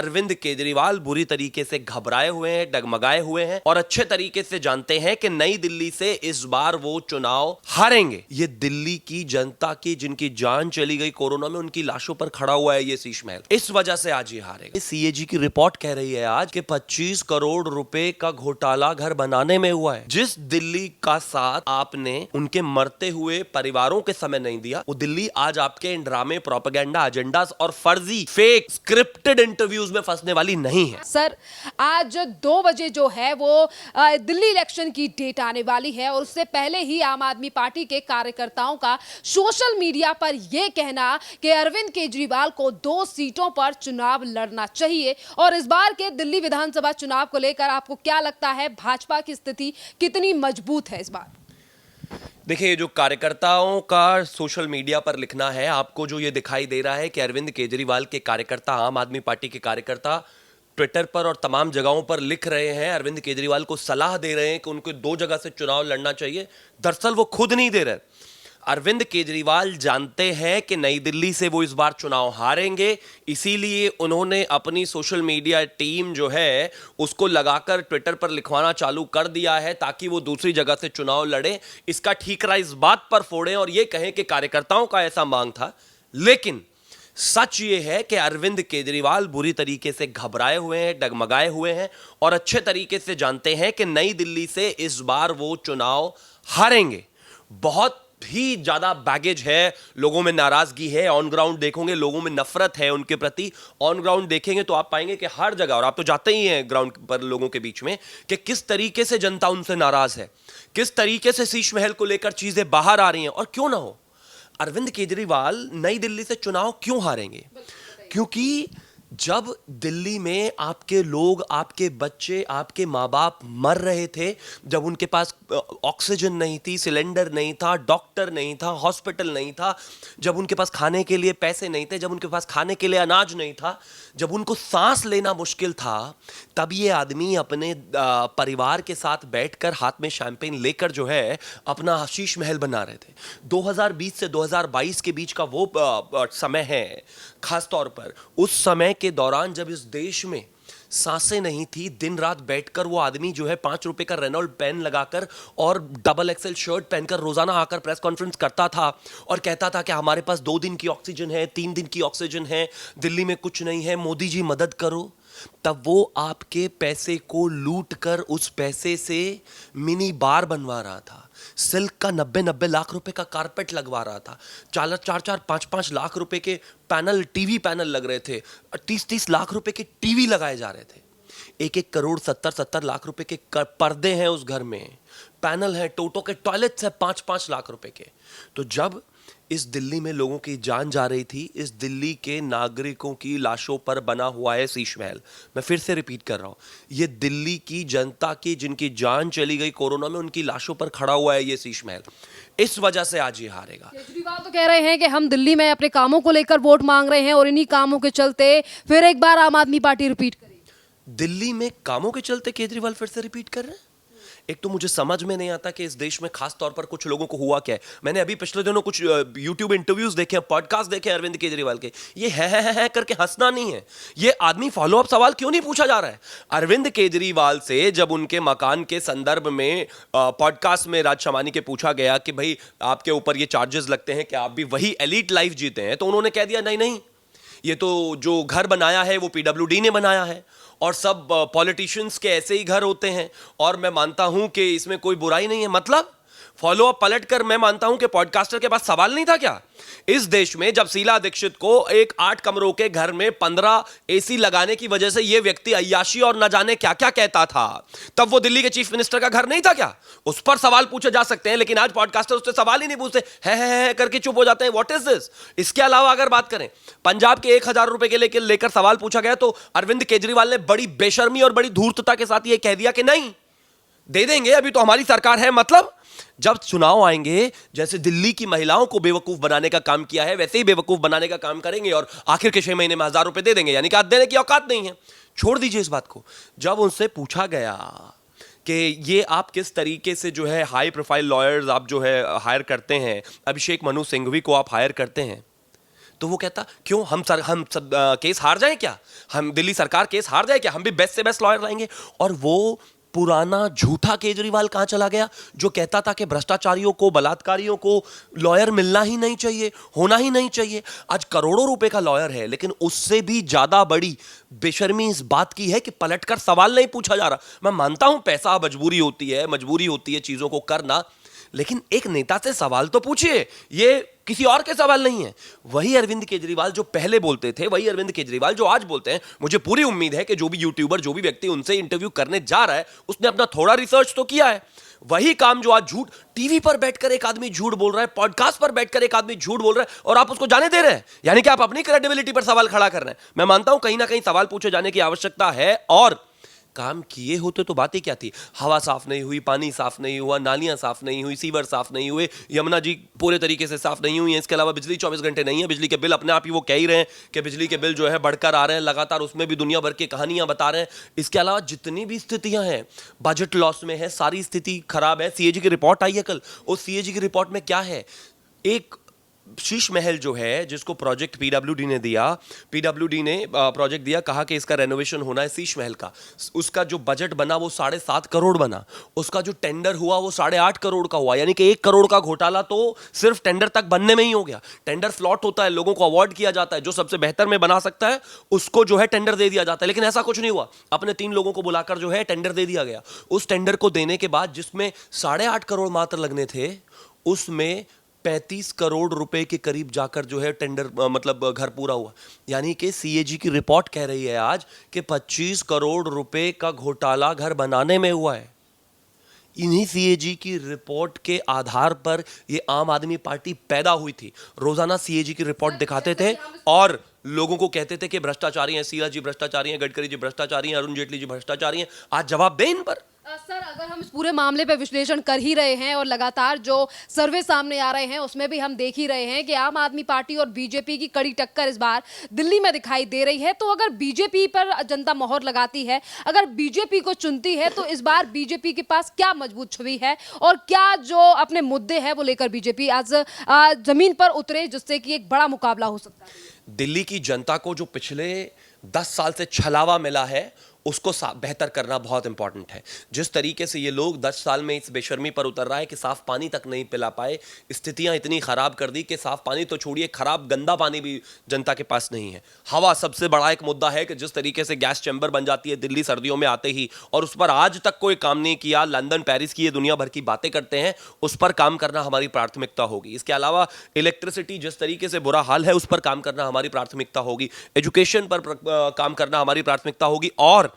अरविंद केजरीवाल बुरी तरीके से घबराए हुए हैं, डगमगाए हुए हैं और अच्छे तरीके से जानते हैं कि नई दिल्ली से इस बार वो चुनाव हारेंगे। ये दिल्ली की जनता की जिनकी जान चली गई कोरोना में, उनकी लाशों पर खड़ा हुआ है ये शीश महल। इस वजह से आज ये हारेगा। सीएजी की रिपोर्ट कह रही है आज कि 25 करोड़ रुपए का घोटाला घर बनाने में हुआ है। जिस दिल्ली का साथ आपने उनके मरते हुए परिवारों के समय नहीं दिया, वो दिल्ली आज आपके इन ड्रामे, प्रोपेगेंडा, एजेंडास और फर्जी, फेक, स्क्रिप्टेड इंटरव्यूज में फंसने वाली नहीं है। सर, आज 2 बजे जो है वो दिल्ली इलेक्शन की डेट आने वाली है और उससे पहले ही आम आदमी पार्टी के कार्यकर्ताओं का सोशल मीडिया पर यह कहना कि अरविंद केजरीवाल को 2 सीटों पर चुनाव लड़ना चाहिए। और इस बार के दिल्ली विधानसभा चुनाव को लेकर आपको क्या लगता है, भाजपा की स्थिति कितनी मजबूत है इस बार? देखिए, जो कार्यकर्ताओं का सोशल मीडिया पर लिखना है, आपको जो ये दिखाई दे रहा है कि अरविंद केजरीवाल के कार्यकर्ता, आम आदमी पार्टी के कार्यकर्ता ट्विटर पर और तमाम जगहों पर लिख रहे हैं, अरविंद केजरीवाल को सलाह दे रहे हैं कि उनको 2 जगह से चुनाव लड़ना चाहिए। दरअसल वो खुद नहीं दे रहे। अरविंद केजरीवाल जानते हैं कि नई दिल्ली से वो इस बार चुनाव हारेंगे, इसीलिए उन्होंने अपनी सोशल मीडिया टीम जो है उसको लगाकर ट्विटर पर लिखवाना चालू कर दिया है ताकि वो दूसरी जगह से चुनाव लड़े। इसका ठीकरा इस बात पर फोड़ें और ये कहें कि कार्यकर्ताओं का ऐसा मांग था। लेकिन सच ये है कि अरविंद केजरीवाल बुरी तरीके से घबराए हुए हैं, डगमगाए हुए हैं और अच्छे तरीके से जानते हैं कि नई दिल्ली से इस बार वो चुनाव हारेंगे। बहुत ही ज्यादा बैगेज है, लोगों में नाराजगी है, ऑन ग्राउंड देखोगे लोगों में नफरत है उनके प्रति। ऑन ग्राउंड देखेंगे तो आप पाएंगे कि हर जगह, और आप तो जाते ही हैं ग्राउंड पर लोगों के बीच में, कि किस तरीके से जनता उनसे नाराज है, किस तरीके से शीश महल को लेकर चीजें बाहर आ रही हैं। और क्यों ना हो, अरविंद केजरीवाल नई दिल्ली से चुनाव क्यों हारेंगे? क्योंकि जब दिल्ली में आपके लोग, आपके बच्चे, आपके माँ बाप मर रहे थे, जब उनके पास ऑक्सीजन नहीं थी, सिलेंडर नहीं था, डॉक्टर नहीं था, हॉस्पिटल नहीं था, जब उनके पास खाने के लिए पैसे नहीं थे, जब उनके पास खाने के लिए अनाज नहीं था, जब उनको सांस लेना मुश्किल था, तब ये आदमी अपने परिवार के साथ बैठकर हाथ में शैंपेन लेकर जो है अपना शीश महल बना रहे थे। 2020 से 2022 के बीच का वो समय है, खास तौर पर उस समय के दौरान जब इस देश में सांसें नहीं थी, दिन रात बैठकर वो आदमी जो है 5 रुपए का रेनॉल्ड पेन लगाकर और डबल एक्सेल शर्ट पहनकर रोजाना आकर प्रेस कॉन्फ्रेंस करता था और कहता था कि हमारे पास 2 दिन की ऑक्सीजन है, 3 दिन की ऑक्सीजन है, दिल्ली में कुछ नहीं है, मोदी जी मदद करो। तब वो आपके पैसे को लूट कर उस पैसे से मिनी बार बनवा रहा था, सिल्क का 90-90 लाख रुपए का कारपेट लगवा रहा था, 4-4, 5-5 लाख रुपए के पैनल, टीवी पैनल लग रहे थे, 30-30 लाख रुपए के टीवी लगाए जा रहे थे, 1-1 करोड़ 70-70 लाख रुपए के पर्दे हैं उस घर में, पैनल है, टोटो के टॉयलेट्स है 5-5 लाख रुपए के। तो जब इस दिल्ली में लोगों की जान जा रही थी, इस दिल्ली के नागरिकों की लाशों पर बना हुआ है शीश महल। मैं फिर से रिपीट कर रहा हूं, ये दिल्ली की जनता की जिनकी जान चली गई कोरोना में, उनकी लाशों पर खड़ा हुआ है ये शीश महल। इस वजह से आज ये हारेगा। केजरीवाल तो कह रहे हैं कि हम दिल्ली में अपने कामों को लेकर वोट मांग रहे हैं और इन्हीं कामों के चलते फिर एक बार आम आदमी पार्टी रिपीट करेगी। दिल्ली में कामों के चलते केजरीवाल फिर से रिपीट कर रहे हैं। एक तो मुझे समझ में नहीं आता कि इस देश में खास तौर पर कुछ लोगों को हुआ क्या है। मैंने अभी पिछले दिनों कुछ YouTube इंटरव्यूज देखे, पॉडकास्ट देखे अरविंद केजरीवाल के। ये है करके हंसना नहीं है, ये आदमी फॉलो अप सवाल क्यों नहीं पूछा जा रहा है? अरविंद केजरीवाल से जब उनके मकान के संदर्भ में पॉडकास्ट में राज शमानी के पूछा गया कि भाई आपके ऊपर ये चार्जेस लगते हैं कि आप भी वही एलीट लाइफ जीते हैं, तो उन्होंने कह दिया नहीं, ये तो जो घर बनाया है वो PWD ने बनाया है और सब पॉलिटिशियंस के ऐसे ही घर होते हैं और मैं मानता हूं कि इसमें कोई बुराई नहीं है। मतलब फॉलो अप पलट कर मैं मानता हूं कि पॉडकास्टर के पास सवाल नहीं था क्या? इस देश में जब शीला दीक्षित को एक 8 कमरों के घर में 15 AC लगाने की वजह से यह व्यक्ति अय्याशी और न जाने क्या क्या कहता था, तब वो दिल्ली के चीफ मिनिस्टर का घर नहीं था क्या? उस पर सवाल पूछे जा सकते हैं, लेकिन आज पॉडकास्टर उससे सवाल ही नहीं पूछते, है करके चुप हो जाते हैं। What is this? इसके अलावा अगर बात करें, पंजाब के 1000 रुपए के लेकर सवाल पूछा गया तो अरविंद केजरीवाल ने बड़ी बेशर्मी और बड़ी धूर्तता के साथ यह कह दिया कि नहीं दे देंगे, अभी तो हमारी सरकार है। मतलब जब चुनाव आएंगे, जैसे दिल्ली की महिलाओं को बेवकूफ बनाने का काम किया है, वैसे ही बेवकूफ बनाने का काम करेंगे और आखिर के 6 महीने में 1000 रुपए दे देंगे, यानी कि आज देने की औकात नहीं है। छोड़ दीजिए इस बात को। जब उनसे पूछा गया कि ये आप किस तरीके से जो है हाई प्रोफाइल लॉयर्स आप जो है हायर करते हैं, अभिषेक मनु सिंघवी को आप हायर करते हैं, तो वो कहता क्यों हम सब केस हार जाए क्या, हम दिल्ली सरकार केस हार जाए क्या, हम भी बेस्ट से बेस्ट लॉयर लाएंगे। और वो पुराना झूठा केजरीवाल कहां चला गया जो कहता था कि भ्रष्टाचारियों को, बलात्कारियों को लॉयर मिलना ही नहीं चाहिए, होना ही नहीं चाहिए। आज करोड़ों रुपए का लॉयर है, लेकिन उससे भी ज्यादा बड़ी बेशर्मी इस बात की है कि पलटकर सवाल नहीं पूछा जा रहा। मैं मानता हूं पैसा, मजबूरी होती है चीजों को करना, लेकिन एक नेता से सवाल तो पूछिए, ये किसी और के सवाल नहीं है। वही अरविंद केजरीवाल जो पहले बोलते थे, वही अरविंद केजरीवाल जो आज बोलते हैं। मुझे पूरी उम्मीद है कि जो भी यूट्यूबर, जो भी व्यक्ति उनसे इंटरव्यू करने जा रहा है, उसने अपना थोड़ा रिसर्च तो किया है। वही काम जो आज झूठ, टीवी पर बैठकर एक आदमी झूठ बोल रहा है, पॉडकास्ट पर बैठकर एक आदमी झूठ बोल रहा है, और आप उसको जाने दे रहे हैं, यानी कि आप अपनी क्रेडिबिलिटी पर सवाल खड़ा कर रहे हैं। मैं मानता हूं कहीं ना कहीं सवाल पूछे जाने की आवश्यकता है, और काम किए होते तो बातें क्या थी। हवा साफ नहीं हुई, पानी साफ नहीं हुआ, नालियां साफ नहीं हुई, सीवर साफ नहीं हुए, यमुना जी पूरे तरीके से साफ नहीं हुई है। इसके अलावा बिजली 24 घंटे नहीं है, बिजली के बिल अपने आप ही वो कह ही रहे हैं कि बिजली के बिल जो है बढ़कर आ रहे हैं लगातार, उसमें भी दुनिया भर की कहानियां बता रहे हैं। इसके अलावा जितनी भी स्थितियां हैं, बजट लॉस में है, सारी स्थिति खराब है। सीएजी की रिपोर्ट आई है कल, उस सीएजी की रिपोर्ट में क्या है, एक शीश महल जो है जिसको प्रोजेक्ट पीडब्ल्यूडी ने दिया, पीडब्ल्यूडी ने प्रोजेक्ट दिया, कहा कि इसका रेनोवेशन होना है शीश महल का। उसका जो बजट बना वो 7.5 करोड़ बना, उसका जो टेंडर हुआ वो 8.5 करोड़ का हुआ, यानी कि 1 करोड़ का घोटाला तो सिर्फ टेंडर तक बनने में ही हो गया। टेंडर फ्लॉट होता है, लोगों को अवार्ड किया जाता है, जो सबसे बेहतर में बना सकता है उसको जो है टेंडर दे दिया जाता है, लेकिन ऐसा कुछ नहीं हुआ। अपने 3 लोगों को बुलाकर जो है टेंडर दे दिया गया। उस टेंडर को देने के बाद जिसमें 8.5 करोड़ मात्र लगने थे, उसमें 35 करोड़ रुपए के करीब जाकर जो है टेंडर मतलब घर पूरा हुआ। यानी कि सीएजी की रिपोर्ट कह रही है आज कि 25 करोड़ रुपए का घोटाला घर बनाने में हुआ है। इन्हीं सीएजी की रिपोर्ट के आधार पर ये आम आदमी पार्टी पैदा हुई थी। रोजाना सीएजी की रिपोर्ट दिखाते थे और लोगों को कहते थे कि भ्रष्टाचारी हैं, सीला जी भ्रष्टाचारी हैं, गडकरी जी भ्रष्टाचारी हैं, अरुण जेटली जी भ्रष्टाचारी हैं। आज जवाब दें इन पर। सर, अगर हम इस पूरे मामले पे विश्लेषण कर ही रहे हैं और लगातार जो सर्वे सामने आ रहे हैं उसमें भी हम देख ही रहे हैं कि आम आदमी पार्टी और बीजेपी की कड़ी टक्कर इस बार दिल्ली में दिखाई दे रही है, तो अगर बीजेपी पर जनता मोहर लगाती है, अगर बीजेपी को चुनती है, तो इस बार बीजेपी के पास क्या मजबूत छवि है और क्या जो अपने मुद्दे हैं वो लेकर बीजेपी आज जमीन पर उतरे, जिससे कि एक बड़ा मुकाबला हो सकता है। दिल्ली की जनता को जो पिछले 10 साल से छलावा मिला है उसको बेहतर करना बहुत इंपॉर्टेंट है। जिस तरीके से ये लोग 10 साल में इस बेशर्मी पर उतर रहा है कि साफ पानी तक नहीं पिला पाए, स्थितियां इतनी खराब कर दी कि साफ पानी तो छोड़िए, खराब गंदा पानी भी जनता के पास नहीं है। हवा सबसे बड़ा एक मुद्दा है कि जिस तरीके से गैस चैम्बर बन जाती है दिल्ली सर्दियों में आते ही, और उस पर आज तक कोई काम नहीं किया। लंदन, पेरिस की ये दुनिया भर की बातें करते हैं, उस पर काम करना हमारी प्राथमिकता होगी। इसके अलावा इलेक्ट्रिसिटी जिस तरीके से बुरा हाल है उस पर काम करना हमारी प्राथमिकता होगी। एजुकेशन पर काम करना हमारी प्राथमिकता होगी, और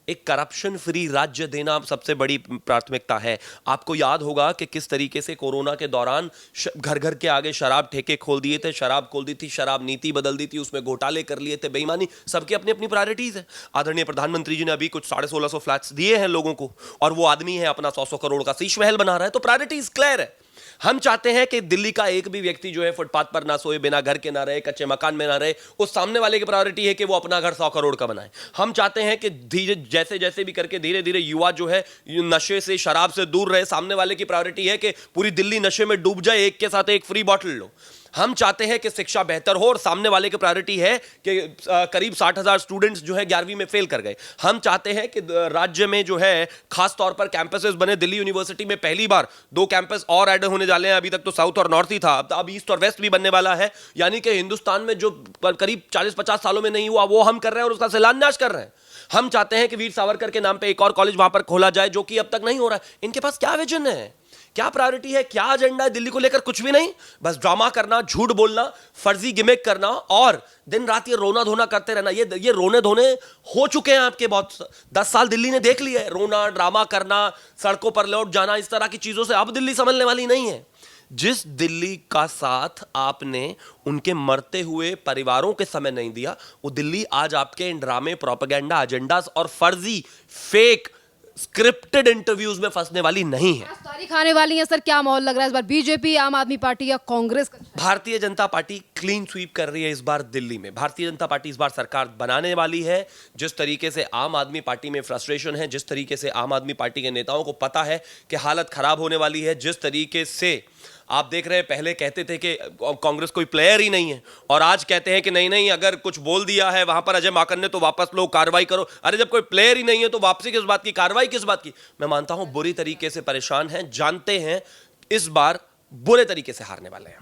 एक करप्शन फ्री राज्य देना सबसे बड़ी प्राथमिकता है। आपको याद होगा कि किस तरीके से कोरोना के दौरान घर घर के आगे शराब ठेके खोल दिए थे, शराब खोल दी थी, शराब नीति बदल दी थी, उसमें घोटाले कर लिए थे, बेईमानी। सबकी अपनी अपनी प्रायोरिटीज है। आदरणीय प्रधानमंत्री जी ने अभी कुछ 1650 फ्लैट्स दिए हैं लोगों को, और वो आदमी है अपना 100 करोड़ का शीश महल बना रहा है, तो प्रायोरिटीज क्लियर है। हम चाहते हैं कि दिल्ली का एक भी व्यक्ति जो है फुटपाथ पर ना सोए, बिना घर के ना रहे, कच्चे मकान में ना रहे। उस सामने वाले की प्रायोरिटी है कि वो अपना घर 100 करोड़ का बनाए। हम चाहते हैं कि धीरे जैसे जैसे भी करके धीरे धीरे युवा जो है नशे से, शराब से दूर रहे। सामने वाले की प्रायोरिटी है कि पूरी दिल्ली नशे में डूब जाए, एक के साथ एक फ्री बॉटल लो। हम चाहते हैं कि शिक्षा बेहतर हो, और सामने वाले की प्रायोरिटी है कि करीब 60,000 स्टूडेंट्स जो है 11वीं में फेल कर गए। हम चाहते हैं कि राज्य में जो है खास तौर पर कैंपसेस बने। दिल्ली यूनिवर्सिटी में पहली बार 2 कैंपस और ऐड होने वाले हैं। अभी तक तो साउथ और नॉर्थ ही था, अब ईस्ट और वेस्ट भी बनने वाला है। यानी कि हिंदुस्तान में जो करीब 40-50 सालों में नहीं हुआ वो हम कर रहे हैं, और उसका शिलान्यास कर रहे हैं। हम चाहते हैं कि वीर सावरकर के नाम पे एक और कॉलेज वहां पर खोला जाए, जो कि अब तक नहीं हो रहा है। इनके पास क्या विजन है, क्या प्रायोरिटी है, क्या एजेंडा है दिल्ली को लेकर? कुछ भी नहीं, बस ड्रामा करना, झूठ बोलना, फर्जी गिमिक करना, और दिन रात ये रोना धोना करते रहना। ये रोने धोने हो चुके हैं आपके बहुत। 10 साल दिल्ली ने देख लिया है। रोना, ड्रामा करना, सड़कों पर लौट जाना, इस तरह की चीजों से अब दिल्ली संभलने वाली नहीं है। जिस दिल्ली का साथ आपने उनके मरते हुए परिवारों के समय नहीं दिया, वो दिल्ली आज आपके इन ड्रामे, प्रोपेगेंडा, एजेंडास और फर्जी, फेक, स्क्रिप्टेड इंटरव्यूज में फंसने वाली नहीं है। तारीख आने वाली है सर, क्या माहौल लग रहा है इस बार? बीजेपी, आम आदमी पार्टी या कांग्रेस का? Bharatiya Janata party clean sweep कर रही है इस बार दिल्ली में। भारतीय जनता पार्टी इस बार सरकार बनाने वाली है। जिस तरीके से आम आदमी पार्टी में फ्रस्ट्रेशन है, जिस तरीके से आम आदमी पार्टी के नेताओं को पता है कि हालत खराब होने वाली है, जिस तरीके से आप देख रहे हैं पहले कहते थे कि कांग्रेस कोई प्लेयर ही नहीं है, और आज कहते हैं कि नहीं नहीं, अगर कुछ बोल दिया है वहां पर अजय माकन ने तो वापस लो, कार्रवाई करो। अरे जब कोई प्लेयर ही नहीं है तो वापसी किस बात की, कार्रवाई किस बात की? मैं मानता हूं बुरी तरीके से परेशान हैं, जानते हैं इस बार बुरे तरीके से हारने वाले हैं।